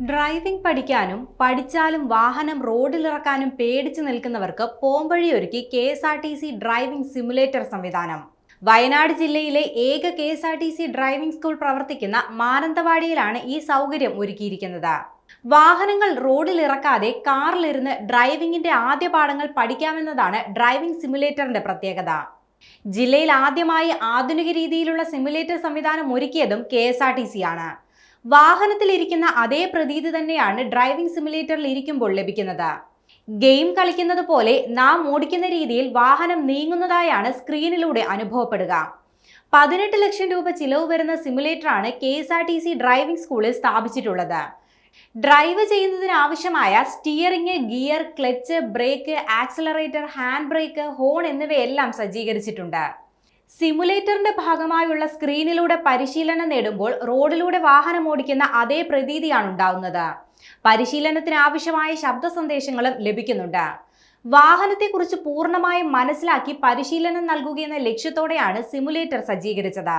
Driving പഠിക്കാനും പഠിച്ചാലും വാഹനം റോഡിലിറക്കാനും പേടിച്ചു നിൽക്കുന്നവർക്ക് പോംവഴിയൊരുക്കി KSRTC ഡ്രൈവിംഗ് സിമുലേറ്റർ സംവിധാനം. വയനാട് ജില്ലയിലെ ഏക KSRTC ഡ്രൈവിംഗ് സ്കൂൾ പ്രവർത്തിക്കുന്ന മാനന്തവാടിയിലാണ് ഈ സൗകര്യം ഒരുക്കിയിരിക്കുന്നത്. വാഹനങ്ങൾ റോഡിലിറക്കാതെ കാറിലിരുന്ന് ഡ്രൈവിംഗിന്റെ ആദ്യ പാഠങ്ങൾ പഠിക്കാമെന്നതാണ് ഡ്രൈവിംഗ് സിമുലേറ്ററിന്റെ പ്രത്യേകത. ജില്ലയിൽ ആദ്യമായി ആധുനിക രീതിയിലുള്ള സിമുലേറ്റർ സംവിധാനം ഒരുക്കിയതും KSRTC ആണ്. വാഹനത്തിലിരിക്കുന്ന അതേ പ്രതീതി തന്നെയാണ് ഡ്രൈവിംഗ് സിമുലേറ്ററിൽ ഇരിക്കുമ്പോൾ ലഭിക്കുന്നത്. ഗെയിം കളിക്കുന്നത് പോലെ നാം ഓടിക്കുന്ന രീതിയിൽ വാഹനം നീങ്ങുന്നതായാണ് സ്ക്രീനിലൂടെ അനുഭവപ്പെടുക. 18 ലക്ഷം രൂപ ചിലവ് വരുന്ന സിമുലേറ്ററാണ് KSRTC ഡ്രൈവിംഗ് സ്കൂളിൽ സ്ഥാപിച്ചിട്ടുള്ളത്. ഡ്രൈവ് ചെയ്യുന്നതിന് ആവശ്യമായ steering, gear, clutch, brake, accelerator, hand brake, horn എന്നിവയെല്ലാം സജ്ജീകരിച്ചിട്ടുണ്ട്. സിമുലേറ്ററിന്റെ ഭാഗമായുള്ള സ്ക്രീനിലൂടെ പരിശീലനം നേടുമ്പോൾ റോഡിലൂടെ വാഹനം ഓടിക്കുന്ന അതേ പ്രതീതിയാണ് ഉണ്ടാവുന്നത്. പരിശീലനത്തിന് ആവശ്യമായ ശബ്ദ സന്ദേശങ്ങളും ലഭിക്കുന്നുണ്ട്. വാഹനത്തെക്കുറിച്ച് പൂർണ്ണമായും മനസ്സിലാക്കി പരിശീലനം നൽകുകയെന്ന ലക്ഷ്യത്തോടെയാണ് സിമുലേറ്റർ സജ്ജീകരിച്ചത്.